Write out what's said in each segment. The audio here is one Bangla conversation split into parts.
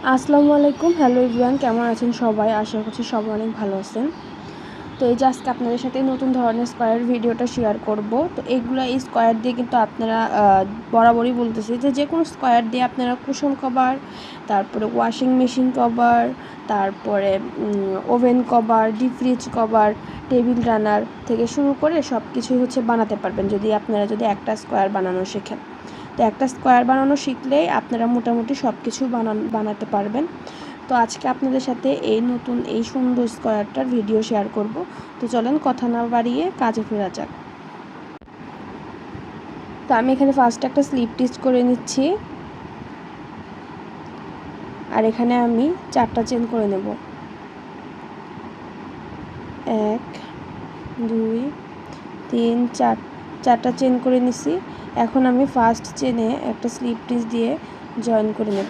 আসসালামু আলাইকুম। হ্যালো এভরিওয়ান, কেমন আছেন সবাই? আশা করছি সবাই অনেক ভালো আছেন। তো এই যে আজকে আপনাদের সাথে নতুন ধরনের স্কোয়ারের ভিডিওটা শেয়ার করব। তো এই স্কোয়ার দিয়ে কিন্তু আপনারা বরাবরই বলতেছি যে কোনো স্কোয়ার দিয়ে আপনারা কুশন কভার, তারপরে ওয়াশিং মেশিন কভার, তারপরে oven cover, deep fridge cover, table runner থেকে শুরু করে সব কিছুই বানাতে পারবেন যদি একটা স্কোয়ার বানানো শেখেন। তো একটা স্কোয়ার বানানো শিখলেই আপনারা মোটামুটি সব কিছু বানাতে পারবেন। তো আজকে আপনাদের সাথে এই সুন্দর স্কোয়ারটার ভিডিও শেয়ার করব। তো চলেন কথা না বাড়িয়ে কাজে ফেরা যাক। তো আমি এখানে ফার্স্ট একটা স্লিপ স্টিচ করে নিচ্ছি, আর এখানে আমি 4টা চেন করে নেব। 1 2 3 4, 4টা চেন করে নিছি। এখন আমি ফার্স্ট চেনে একটা স্লিপ স্টিচ দিয়ে জয়েন করে নেব।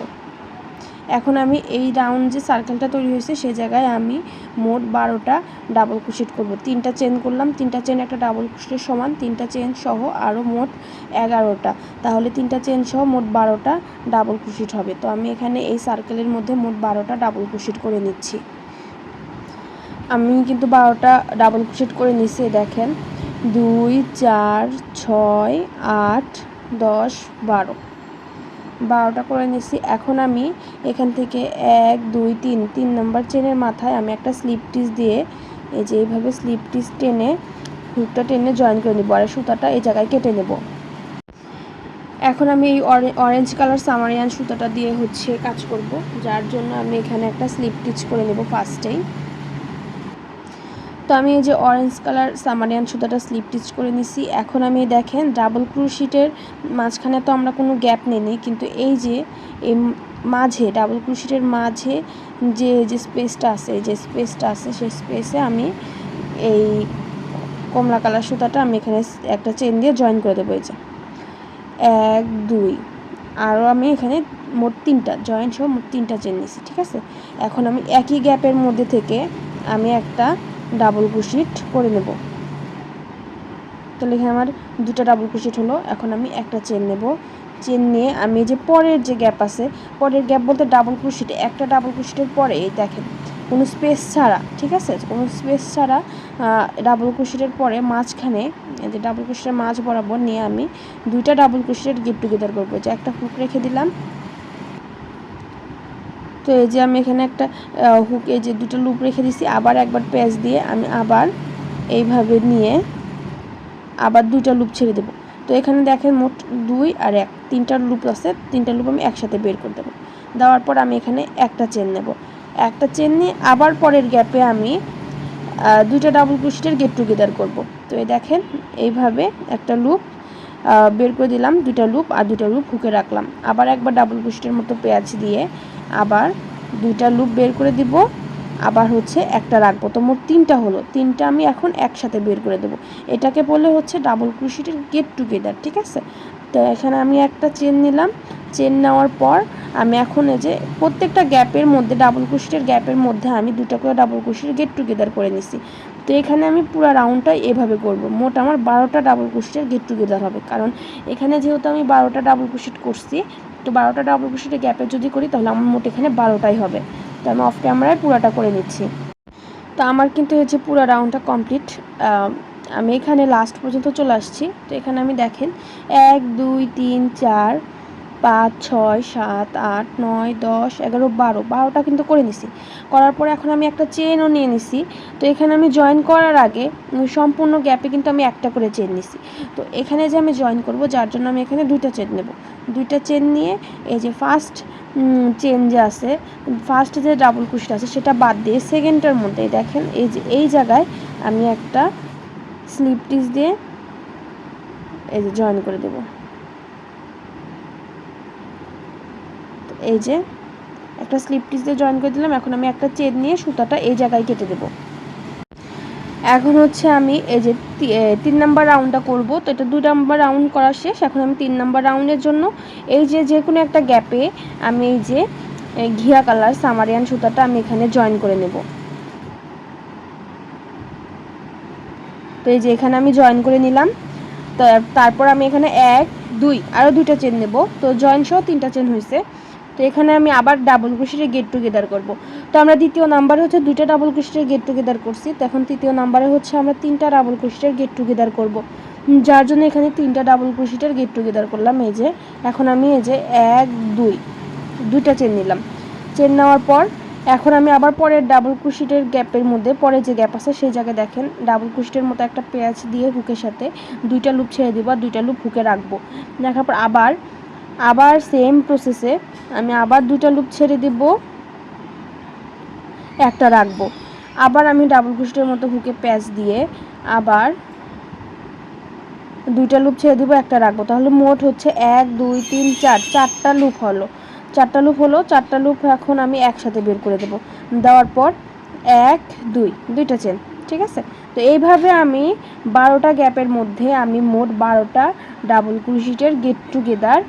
এখন আমি এই রাউন্ড যে সার্কেলটা তৈরি হয়েছে সেই জায়গায় আমি মোট 12টা ডাবল ক্রোশেট করব। 3টা চেন করলাম, 3টা চেন একটা ডাবল ক্রোশেটের সমান, 3টা চেন সহ আরও মোট 11টা, তাহলে 3টা চেন সহ মোট 12টা ডাবল ক্রোশেট হবে। তো আমি এখানে এই সার্কেলের মধ্যে মোট 12টা ডাবল ক্রোশেট করে নিচ্ছি। আমি কিন্তু 12টা ডাবল ক্রোশেট করে নিচ্ছি। দেখেন 2 4 6 8 10 12টা করে নিচ্ছি। এখন আমি এখান থেকে 1 2 3 নম্বর চেনের মাথায় আমি একটা স্লিপ স্টিচ দিয়ে এই যে এইভাবে স্লিপ স্টিচ টেনে হুকটা টেনে জয়েন করে নেব, আর সুতাটা এই জায়গায় কেটে নেব। এখন আমি এই অরেঞ্জ কালার সামারিয়ান সুতাটা দিয়ে কাজ করব, যার জন্য আমি এখানে একটা স্লিপ স্টিচ করে নেব ফার্স্টেই। তো আমি এই যে অরেঞ্জ কালার সামারিয়ান সুতাটা স্লিপ স্টিচ করে নিছি। এখন আমি দেখেন ডাবল ক্রোশেটের মাঝখানে তো আমরা কোনো গ্যাপ নেই, কিন্তু এই যে এই মাঝে ডাবল ক্রোশেটের মাঝে যে স্পেসটা আছে সেই স্পেসে আমি এই কমলা কালার সুতাটা আমি এখানে একটা চেন দিয়ে জয়েন করে দেবো। এই যে 1 2, আরও আমি এখানে মোট 3টা জয়েন্ট সহ মোট 3টা চেন নিছি, ঠিক আছে। এখন আমি একই গ্যাপের মধ্যে থেকে আমি একটা ডাবল ক্রোশেট করে নেব। তাহলে এখানে আমার 2টা ডাবল ক্রোশেট হলো। এখন আমি একটা চেন নেব, চেন নিয়ে আমি যে পরের যে গ্যাপ আছে, পরের গ্যাপ বলতে ডাবল ক্রোশেট, একটা ডাবল ক্রোশেটের পরে এই দেখেন কোনো স্পেস ছাড়া, ঠিক আছে, কোনো স্পেস ছাড়া ডাবল ক্রোশেটের পরে মাঝখানে যে ডাবল ক্রোশেটের মাঝ বরাবর নিয়ে আমি 2টা ডাবল ক্রোশেট গেট টুগেদার করবো। যে একটা হুক রেখে দিলাম। তো এই যে আমি এখানে একটা হুক, এই যে 2টা লুপ রেখে দিছি, আবার একবার প্যাচ দিয়ে আমি আবার এইভাবে নিয়ে আবার 2টা লুপ ছেড়ে দেবো। তো এখানে দেখেন মোট 2 আর 1, 3টা লুপ আছে, 3টা লুপ আমি একসাথে বের করে দেবো। দেওয়ার পর আমি এখানে একটা চেন নেব, একটা চেন নিয়ে আবার পরের গ্যাপে আমি 2টা ডাবল ক্রোশেটের গেট টুগেদার করব। তো এই দেখেন এইভাবে একটা লুপ বের করে দিলাম, 2টা লুপ আর 2টা লুপ হুকে রাখলাম। আবার একবার ডাবল ক্রোশেটের মতো প্যাচ দিয়ে আবার 2টা লুপ বের করে দিব, আবার একটা রাখবো। তো মোট 3টা হলো, 3টা আমি এখন একসাথে বের করে দেবো। এটাকে বলে ডাবল ক্রোশেটের গেট টুগেদার, ঠিক আছে। তো এখানে আমি একটা চেন নিলাম, চেন নেওয়ার পর আমি এখন এই যে প্রত্যেকটা গ্যাপের মধ্যে ডাবল ক্রোশেটের গ্যাপের মধ্যে আমি 2টা করে ডাবল ক্রোশেটের গেট টুগেদার করে নিছি। তো এখানে আমি পুরো রাউন্ডটা এভাবে করব। মোট আমার 12টা ডাবল ক্রোশেটের গেট টুগেদার হবে, কারণ এখানে যেহেতু আমি 12টা ডাবল ক্রোশেট করছি, তো 12টা ডাবল ক্রোশেটের গ্যাপে যদি করি তাহলে আমার মোট এখানে 12টাই হবে। তো আমি অফ ক্যামেরায় পুরোটা করে নিচ্ছি। তো আমার কিন্তু পুরো রাউন্ডটা কমপ্লিট। আমি এখানে লাস্ট পর্যন্ত চলে আসছি। তো এখানে আমি দেখেন 1 2 3 4 5 6 7 8 9 10 11 12টা কিন্তু করে নিছি। করার পরে এখন আমি একটা চেনও নিয়ে নিছি। তো এখানে আমি জয়েন করার আগে সম্পূর্ণ গ্যাপে কিন্তু আমি একটা করে চেন নিছি। তো এখানে যে আমি জয়েন করব, যার জন্য আমি এখানে 2টা চেন নেব। 2টা চেন নিয়ে এই যে ফার্স্ট চেন যে আছে, ফার্স্ট যে ডাবল ক্রোশেট আছে সেটা বাদ দিয়ে সেকেন্ডটার মধ্যে দেখেন এই যে এই জায়গায় আমি একটা স্লিপ স্টিচ দিয়ে এই যে জয়েন করে দেব। এই যে একটা স্লিপ স্টিচ দিয়ে জয়েন করে দিলাম। এখন আমি একটা চেন নিয়ে সুতাটা এই জায়গায় কেটে দেব। এখন আমি এই যে 3 নাম্বার রাউন্ডটা করব। তো এটা 2 নাম্বার রাউন্ড করা শেষ। এখন আমি 3 নাম্বার রাউন্ডের জন্য এই যে কোনো একটা গ্যাপে আমি এই যে ঘিয়া কালার সামারিয়ান সুতাটা আমি এখানে জয়েন করে নেব। তো এই যে এখানে আমি জয়েন করে নিলাম। তো তারপর আমি এখানে 1 2 আরও 2টা চেন নেব। তো জয়েন সহ 3টা চেন হয়েছে। তো এখানে আমি আবার ডাবল ক্রোশেটের গেট টুগেদার করব। তো আমরা দ্বিতীয় নাম্বারে হচ্ছে 2টা ডাবল ক্রোশেটের গেট টুগেদার করছি, তো এখন তৃতীয় নাম্বারে হচ্ছে আমরা 3টা ডাবল ক্রোশেটের গেট টুগেদার করব, যার জন্য এখানে 3টা ডাবল ক্রোশেটের গেট টুগেদার করলাম। এই যে এখন আমি এই যে 1 2 2টা চেন নিলাম। চেন নেওয়ার পর এখন আমি আবার পরের ডাবল ক্রোশেটের গ্যাপের মধ্যে, পরে যে গ্যাপ আছে সেই জায়গায় দেখেন ডাবল ক্রোশেটের মতো একটা পেঁয়াজ দিয়ে হুকের সাথে 2টা লুপ ছেড়ে দিব আর 2টা লুপ হুকে রাখবো। রাখার পর আবার সেম প্রসেসে আমি আবার 2টা লুপ ছেড়ে দেব, একটা রাখবো। আবার আমি ডাবল ক্রোশেটের মতো হুকে প্যাচ দিয়ে আবার 2টা লুপ ছেড়ে দিব, একটা রাখবো। তাহলে মোট হচ্ছে 1 2 3 4 4টা লুপ হলো। 4টা লুপ এখন আমি একসাথে বের করে দেব। দেওয়ার পর 1 2 2টা চেন, ঠিক আছে। তো এইভাবে আমি 12টা গ্যাপের মধ্যে আমি মোট 12টা ডাবল ক্রোশেটের গেট টুগেদার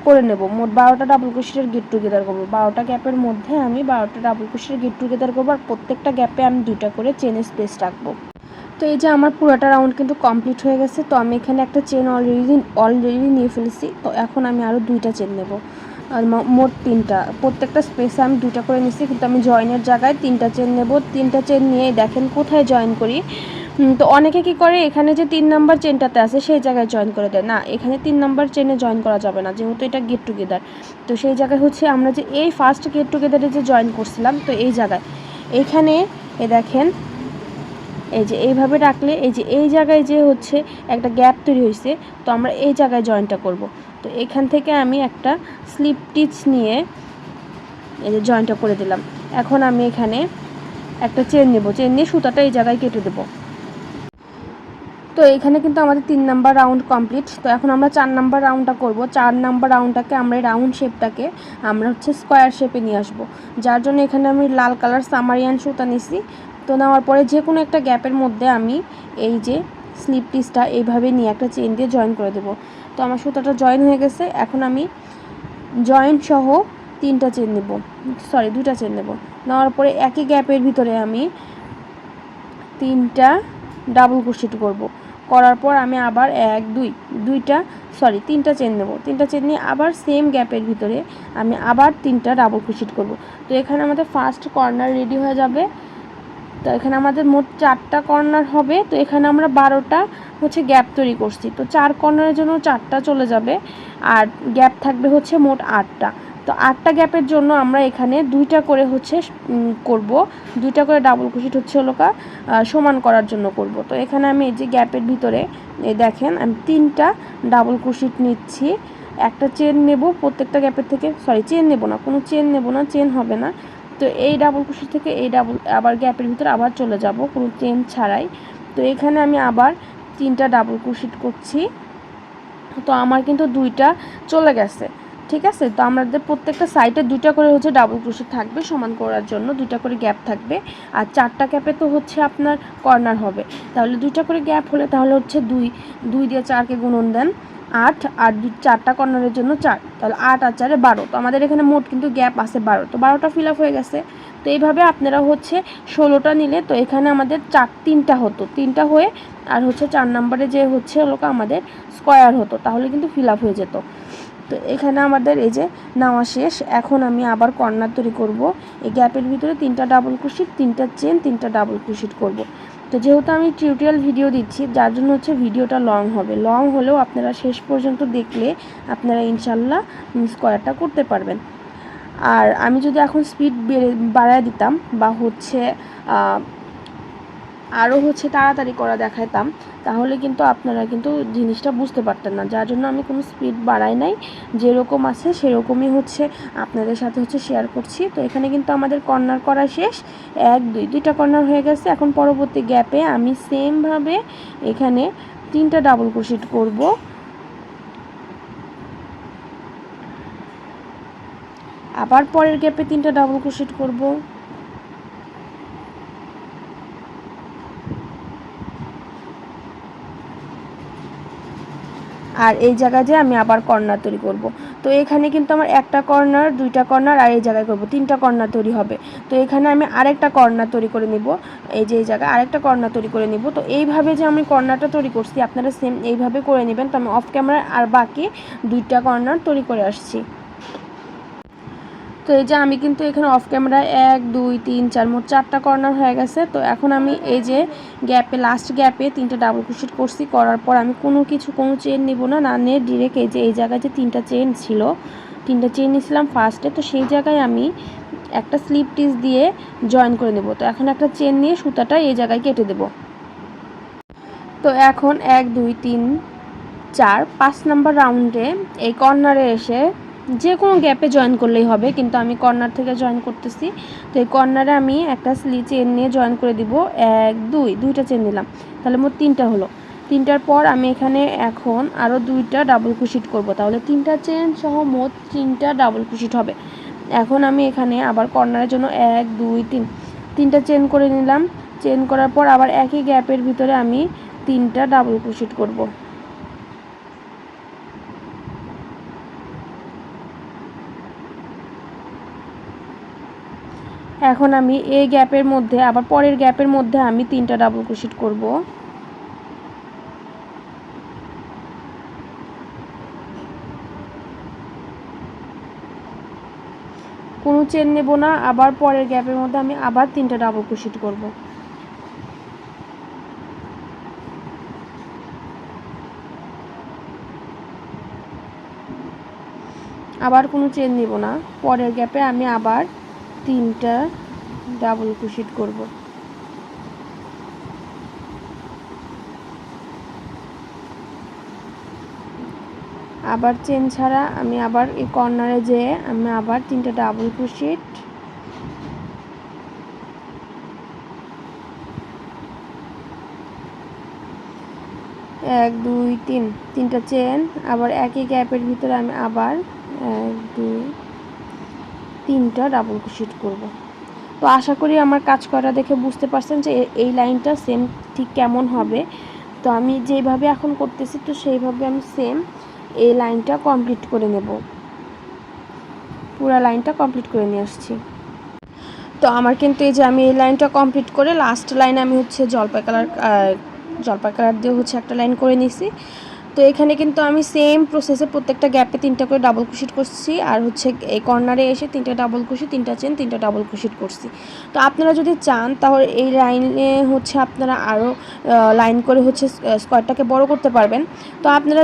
করে নেব। মোট 12টা ডাবল ক্রোশেটের গেট টুগেদার করব। 12টা গ্যাপের মধ্যে আমি 12টা ডাবল ক্রোশেটের গেট টুগেদার করব আর প্রত্যেকটা গ্যাপে আমি 2টা করে চেন স্পেস রাখবো। তো এই যে আমার পুরোটা রাউন্ড কিন্তু কমপ্লিট হয়ে গেছে। তো আমি এখানে একটা চেন অলরেডি নিয়ে ফেলেছি। তো এখন আমি আরও 2টা চেন নেব, আর মোট 3টা, প্রত্যেকটা স্পেসে আমি 2টা করে নিচ্ছি, কিন্তু আমি জয়েনের জায়গায় 3টা চেন নেব। 3টা চেন নিয়ে দেখেন কোথায় জয়েন করি। তো অনেকে কি করে এখানে যে 3 নাম্বার চেনটাতে আছে সেই জায়গায় জয়েন করে দেয়। না, এখানে 3 নাম্বার চেনে জয়েন করা যাবে না, যেহেতু এটা গেট টুগেদার। তো সেই জায়গায় হচ্ছে আমরা যে এই ফার্স্ট গেট টুগেদারে যে জয়েন করছিলাম, তো এই জায়গায় এইখানে দেখেন এই যে এইভাবে রাখলে এই যে এই জায়গায় যে হচ্ছে একটা গ্যাপ তৈরি হয়েছে, তো আমরা এই জায়গায় জয়েনটা করব। তো এখান থেকে আমি একটা স্লিপ টিচ নিয়ে এই যে জয়েনটা করে দিলাম। এখন আমি এখানে একটা চেন নেব, চেন নিয়ে সুতাটা এই জায়গায় কেটে দেব। তো এইখানে কিন্তু আমাদের 3 নাম্বার রাউন্ড কমপ্লিট। তো এখন আমরা 4 নাম্বার রাউন্ডটা করব। 4 নাম্বার রাউন্ডটাকে আমরা রাউন্ড শেপটাকে আমরা হচ্ছে স্কোয়ার শেপে নিয়ে আসব, যার জন্য এখানে আমি লাল কালার সামারিয়ান সুতা নিছি। তো নেওয়ার পরে যে কোনো একটা গ্যাপের মধ্যে আমি এই যে স্লিপ টিচটা এইভাবে নিয়ে একটা চেন দিয়ে জয়েন করে দেব। তো আমার সুতাটা জয়েন হয়ে গেছে। এখন আমি জয়েন্ট সহ 2টা চেন নেব। নেওয়ার পরে একই গ্যাপের ভিতরে আমি 3টা ডাবল ক্রোশেট করব। করার পর আমি আবার 3টা চেন নেব। 3টা চেন নিয়ে আবার সেম গ্যাপের ভিতরে আমি আবার 3টা ডাবল ক্রোশেট করব। তো এখানে আমাদের ফার্স্ট কর্নার রেডি হয়ে যাবে। তো এখানে আমাদের মোট 4টা কর্নার হবে। তো এখানে আমরা 12টা হচ্ছে গ্যাপ তৈরি করছি। তো 4 কর্নারের জন্য 4টা চলে যাবে আর গ্যাপ থাকবে হচ্ছে মোট 8টা। তো 8টা গ্যাপের জন্য আমরা এখানে 2টা করে হচ্ছে করব, 2টা করে ডাবল ক্রোশেট হচ্ছে সমান করার জন্য করব। তো এখানে আমি এই যে গ্যাপের ভিতরে দেখেন আমি 3টা ডাবল ক্রোশেট নিচ্ছি, একটা চেন নেব প্রত্যেকটা গ্যাপের থেকে, চেন নেব না, কোনো চেন নেব না, চেন হবে না। তো এই ডাবল ক্রোশেট থেকে এই আবার গ্যাপের ভিতরে আবার চলে যাব কোনো চেন ছাড়াই। তো এখানে আমি আবার 3টা ডাবল ক্রোশেট করছি। তো আমার কিন্তু 2টা চলে গেছে, ঠিক আছে। তো আমাদের প্রত্যেকটা সাইডে 2টা করে হচ্ছে ডাবল ক্রোশেট থাকবে সমান করার জন্য, 2টা করে গ্যাপ থাকবে। আর 4টা গ্যাপে তো হচ্ছে আপনার কর্নার হবে, তাহলে 2টা করে গ্যাপ হলে তাহলে হচ্ছে 2 দিয়ে 4কে গুণন দেন 8, আর 4টা কর্নারের জন্য 4, তাহলে 8 আর 4 12। তো আমাদের এখানে মোট কিন্তু গ্যাপ আছে 12, তো 12টা ফিল আপ হয়ে গেছে। তো এইভাবে আপনারা হচ্ছে 16টা নিলে, তো এখানে আমাদের 3টা হতো, 3টা হয়ে আর হচ্ছে 4 নম্বরে যে হচ্ছে আমাদের স্কোয়ার হতো, তাহলে কিন্তু ফিল আপ হয়ে যেত। তো এখানে আমাদের এই যে নেওয়া শেষ। এখন আমি আবার কর্নার তৈরি করব। এই গ্যাপের ভিতরে 3টা ডাবল ক্রোশেট, 3টা চেন, 3টা ডাবল ক্রোশেট করব। তো যেহেতু আমি টিউটোরিয়াল ভিডিও দিচ্ছি, যার জন্য হচ্ছে ভিডিওটা লং হবে। লং হলেও আপনারা শেষ পর্যন্ত দেখলে আপনারা ইনশাল্লাহ স্কোয়ারটা করতে পারবেন। আর আমি যদি এখন স্পিড বাড়ায় দিতাম বা হচ্ছে আরও হচ্ছে তাড়াতাড়ি করা দেখাতাম, তাহলে কিন্তু আপনারা কিন্তু জিনিসটা বুঝতে পারতেন না, যার জন্য আমি কোনো স্পিড বাড়াই নাই, যেরকম আছে সেরকমই হচ্ছে আপনাদের সাথে হচ্ছে শেয়ার করছি। তো এখানে কিন্তু আমাদের কর্নার করা শেষ, 1 2 2টা কর্নার হয়ে গেছে। এখন পরবর্তী গ্যাপে আমি সেমভাবে এখানে 3টা ডাবল ক্রোশেট করব। আবার পরের গ্যাপে 3টা ডাবল ক্রোশেট করব। আর এই জায়গায় যে আমি আবার কর্নার তৈরি করব। তো এখানে কিন্তু আমার একটা কর্নার, 2টা কর্নার, আর এই জায়গায় করব 3টা কর্নার তৈরি হবে। তো এখানে আমি আরেকটা কর্নার তৈরি করে নিব, এই যে এই জায়গায় আরেকটা কর্নার তৈরি করে নিব। তো এইভাবে যে আমি কর্নারটা তৈরি করছি আপনারা সেম এইভাবে করে নেবেন। তো আমি অফ ক্যামেরায় আর বাকি 2টা কর্নার তৈরি করে আসছি। তো এই যে আমি কিন্তু এখানে অফ ক্যামেরায় 1 2 3 4 মোট 4টা কর্নার হয়ে গেছে। তো এখন আমি এই যে লাস্ট গ্যাপে 3টা ডাবল ক্রোশেট করছি, করার পর আমি কোনো চেন নিব না, না নিয়ে ডিরেক্ট এই যে এই জায়গায় যে 3টা চেন ছিল, 3টা চেন নিয়েছিলাম ফার্স্টে, তো সেই জায়গায় আমি একটা স্লিপ টিচ দিয়ে জয়েন করে নেব। তো এখন একটা চেন নিয়ে সুতাটা এই জায়গায় কেটে দেব। তো এখন 1 2 3 4 5 নাম্বার রাউন্ডে এই কর্নারে এসে যে কোনো গ্যাপে জয়েন করলেই হবে, কিন্তু আমি কর্নার থেকে জয়েন করতেছি। তো এই কর্নারে আমি একটা চেন নিয়ে জয়েন করে দিব। 1 2 দুইটা চেন নিলাম, তাহলে মোট 3টা হলো। 3টার পর আমি এখানে এখন আরও 2টা ডাবল ক্রোশেট করব, তাহলে 3টা চেন সহ মোট 3টা ডাবল ক্রোশেট হবে। এখন আমি এখানে আবার কর্নারের জন্য 1 2 3 3টা চেন করে নিলাম। চেন করার পর আবার একই গ্যাপের ভিতরে আমি 3টা ডাবল ক্রোশেট করব। এখন আমি এই গ্যাপের মধ্যে আবার পরের গ্যাপের মধ্যে আমি 3টা ডাবল ক্রোশেট করব। কোনো চেন নেব না, আবার পরের গ্যাপের মধ্যে আমি আবার 3টা ডাবল ক্রোশেট করব। আবার কোনো চেন নেব না, পরের গ্যাপে আমি আবার 3টা ডাবল ক্রোশেট করব। আবার চেন ছাড়া আমি আবার এই কর্নারে যেয়ে আমি আবার 3টা ডাবল ক্রোশেট, 1 2 3 3টা চেন, আবার একই গ্যাপের ভিতরে আমি আবার 1 2 3টা ডাবল ক্রোশেট করব। তো আশা করি আমার কাজ করা দেখে বুঝতে পারছেন যে এই লাইনটা সেম ঠিক কেমন হবে। তো আমি যেভাবে এখন করতেছি তো সেইভাবে আমি সেম এই লাইনটা কমপ্লিট করে নেব, পুরো লাইনটা কমপ্লিট করে নিয়ে আসছি। তো আমার কিন্তু এই যে আমি এই লাইনটা কমপ্লিট করে লাস্ট লাইনে আমি হচ্ছে জলপাই কালার দিয়ে হচ্ছে একটা লাইন করে নিছি। তো এখানে কিন্তু আমি সেম প্রসেসে প্রত্যেকটা গ্যাপে 3টা করে ডাবল ক্রোশেট করছি, আর হচ্ছে এই কর্নারে এসে 3টা ডাবল ক্রোশেট, 3টা চেন, 3টা ডাবল ক্রোশেট করছি। তো আপনারা যদি চান তাহলে এই লাইনে হচ্ছে আপনারা আরও লাইন করে হচ্ছে স্কোয়ারটাকে বড় করতে পারবেন। তো আপনারা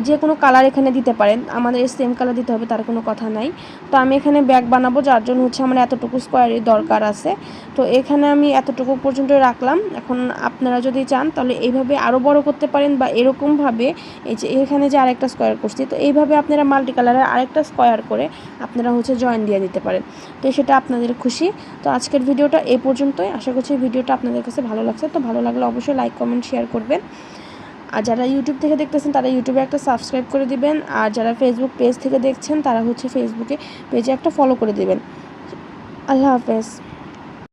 যে কোনো কালার এখানে দিতে পারেন, আমাদের সেম কালার দিতে হবে তার কোনো কথা নাই। তো আমি এখানে ব্যাগ বানাবো, যার জন্য হচ্ছে আমার এতটুকু স্কোয়ারের দরকার আছে। তো এখানে আমি এতটুকু পর্যন্ত রাখলাম। এখন আপনারা যদি চান তাহলে এইভাবে আরও বড় করতে পারেন, বা এরকমভাবে এই যে এখানে যে আরেকটা স্কোয়ার করছি, তো এইভাবে আপনারা মাল্টি কালারের আরেকটা স্কোয়ার করে আপনারা হচ্ছে জয়েন দিয়ে দিতে পারেন। তো সেটা আপনাদের খুশি। তো আজকের ভিডিওটা এই পর্যন্তই। আশা করছি ভিডিওটা আপনাদের কাছে ভালো লাগছে। তো ভালো লাগলে অবশ্যই লাইক কমেন্ট শেয়ার করবেন। আর যারা ইউটিউব থেকে দেখতেছেন তারা ইউটিউবে একটা সাবস্ক্রাইব করে দিবেন, আর যারা ফেসবুক পেজ থেকে দেখছেন তারা হচ্ছে ফেসবুকে পেজে একটা ফলো করে দিবেন। আল্লাহ হাফেজ।